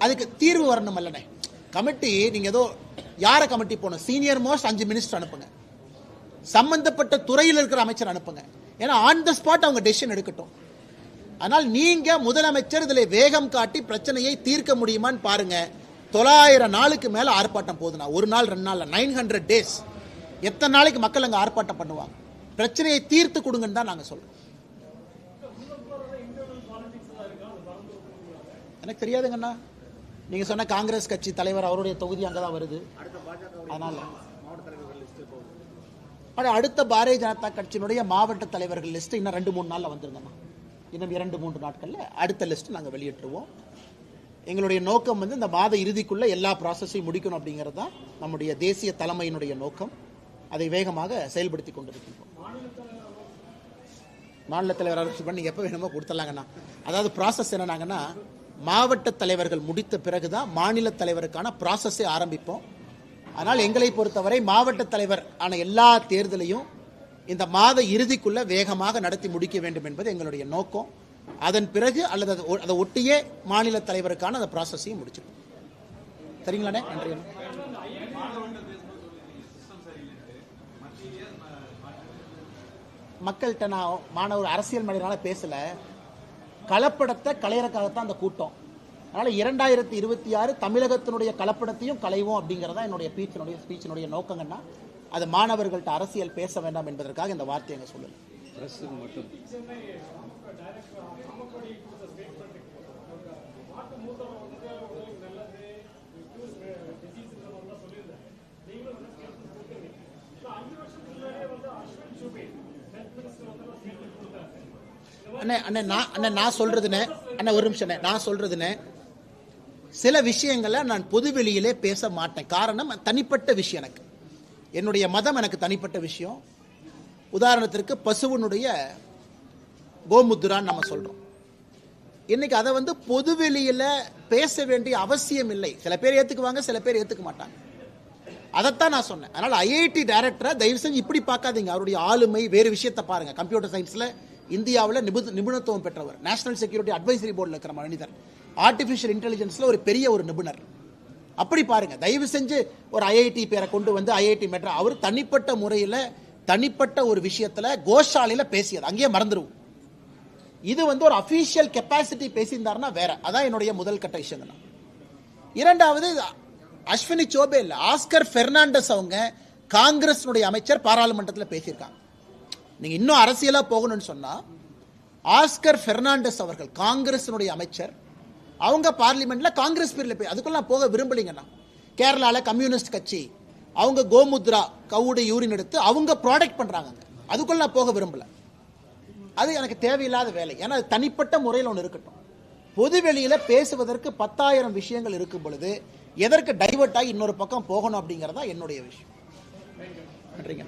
அதுக்கு தீர்வு வரணும் அல்லனே. கமிட்டி நீங்க ஏதோ யார கமிட்டி போகணும், சீனியர் மோஸ்ட் 5 மினிஸ்டர் அனுப்புங்க, சம்பந்தப்பட்ட துறையில் இருக்கிற அமைச்சர் அனுப்புங்க. ஏன்னா ஆன் த ஸ்பாட் அவங்க டெசிஷன் எடுக்கட்டும். ஆனால் நீங்க முதலமைச்சர் இதுல வேகம் காட்டி பிரச்சனையை தீர்க்க முடியுமான்னு பாருங்க. 900 நாளுக்கு மேல ஆர்ப்பாட்டம் போகுதுன்னா, ஒரு நாள் 2 நாள் 900 டேஸ், எத்தனை நாளைக்கு மக்கள் அங்க ஆர்ப்பாட்டம் பண்ணுவாங்க? பிரச்சனையை தீர்த்து கொடுங்கன்னு தான் நாங்க சொல்றோம். எனக்கு தெரியாதுங்கண்ணா, நீங்க சொன்ன காங்கிரஸ் கட்சி தலைவர் அவருடைய தொகுதி அங்கதான் வருது. அதனால அடுத்த பாரதிய ஜனதா கட்சியினுடைய மாவட்ட தலைவர்கள் லிஸ்ட் இன்னும் 2-3 நாள்ல வந்துருங்கண்ணா. இன்னும் 2-3 நாட்கள்ல அடுத்த லிஸ்ட் நாங்க வெளியிட்டுருவோம். எங்களுடைய நோக்கம் இந்த மாத இறுதிக்குள்ள எல்லா ப்ராசஸையும் முடிக்கணும் அப்படிங்கிறது தான் நம்முடைய தேசிய தலைமையினுடைய நோக்கம். அதை வேகமாக செயல்படுத்தி கொண்டிருக்கின்றோம். மாநில தலைவர் அரசு பண்ணி எப்ப வேணுமோ கொடுத்துடலாங்கண்ணா. அதாவது ப்ராசஸ் என்னன்னாங்கன்னா, மாவட்ட தலைவர்கள் முடித்த பிறகுதான் மாநில தலைவருக்கான ப்ராசஸை ஆரம்பிப்போம். ஆனால் எங்களை பொறுத்தவரை மாவட்ட தலைவர் ஆன எல்லா தேர்தலையும் இந்த மாத இறுதிக்குள்ள வேகமாக நடத்தி முடிக்க வேண்டும் என்பது எங்களுடைய நோக்கம். அதன் பிறகு அல்லது அதை ஒட்டியே மாநில தலைவருக்கான அந்த ப்ராசஸையும் முடிச்சிருக்கோம். சரிங்களாண்ணே? நன்றி. மக்கள்கிட்ட நான் மாணவர் அரசியல் மனிதனால பேசல, கலப்படத்தை களையறக்காகத்தான் அந்த கூட்டம். அதனால 2026 தமிழகத்தினுடைய கலப்படத்தையும் களைவோம் அப்படிங்கறதா என்னுடைய ஸ்பீச்சினுடைய நோக்கங்கன்னா, அது மாணவர்கள்ட்ட அரசியல் பேச வேண்டாம் என்பதற்காக இந்த வார்த்தையை எங்க சொல்லல. நான் சொல்றதுன்னு ஒரு நிமிஷம், நான் சொல்றதுன்னு சில விஷயங்களை நான் பொதுவெளியிலே பேச மாட்டேன். காரணம், தனிப்பட்ட விஷயம். எனக்கு என்னுடைய மதம் எனக்கு தனிப்பட்ட விஷயம். உதாரணத்திற்கு பசுவனுடைய கோமுத்ரான்னு நம்ம சொல்றோம். இன்னைக்கு அதை பொதுவெளியில பேச வேண்டிய அவசியம் இல்லை. சில பேர் ஏத்துக்குவாங்க, சில பேர் ஏத்துக்க மாட்டாங்க. அதைத்தான் நான் சொன்னேன். அதனால ஐஐடி டைரக்டரை தயவு செஞ்சு இப்படி பார்க்காதீங்க. அவருடைய ஆளுமை வேறு விஷயத்தை பாருங்க. கம்ப்யூட்டர் சயின்ஸ்ல இந்தியாவில் நிபுணத்துவம் பெற்றவர், நேஷனல் செக்யூரிட்டி அட்வைசரி போர்டில் இருக்கிற மனிதர், ஆர்டிபிஷியல் இன்டெலிஜென்ஸ்ல ஒரு பெரிய ஒரு நிபுணர். அப்படி பாருங்க. தயவு செஞ்சு ஒரு ஐஐடி பேரை கொண்டு வந்து ஐஐடி மெட்ரா, அவர் தனிப்பட்ட முறையில் தனிப்பட்ட ஒரு விஷயத்துல கோஷாலையில பேசியது அங்கேயே மறந்துடுவோம். இது ஒரு அபிஷியல் கெப்பாசிட்டி பேசியிருந்தாருன்னா வேற. அதான் என்னுடைய முதல் கட்ட விஷயம். இரண்டாவது, அஸ்வினி சோபே இல்ல, ஆஸ்கர் பெர்னாண்டஸ் அவங்க காங்கிரஸ் அமைச்சர் பாராளுமன்றத்தில் பேசியிருக்காங்க. நீங்க இன்னும் அரசியலா போகணும்னு சொன்னா, ஆஸ்கர் பெர்னாண்டஸ் அவர்கள் காங்கிரஸ் அமைச்சர், அவங்க பார்லிமெண்ட்ல காங்கிரஸ் பேர்ல அதுக்குள்ள போக விரும்பலீங்கன்னா, கேரளால கம்யூனிஸ்ட் கட்சி அவங்க கோமுத்ரா கவுட யூரின் எடுத்து அவங்க ப்ராடக்ட் பண்றாங்க, அதுக்குள்ள நான் போக விரும்பல. அது எனக்கு தேவையில்லாத வேலை. ஏன்னா அது தனிப்பட்ட முறையில் ஒன்று இருக்கட்டும். பொது வெளியில பேசுவதற்கு 10,000 விஷயங்கள் இருக்கும் பொழுது எதற்கு டைவர்ட் ஆகி இன்னொரு பக்கம் போகணும் அப்படிங்கறதா என்னுடைய விஷயம். நன்றிங்க.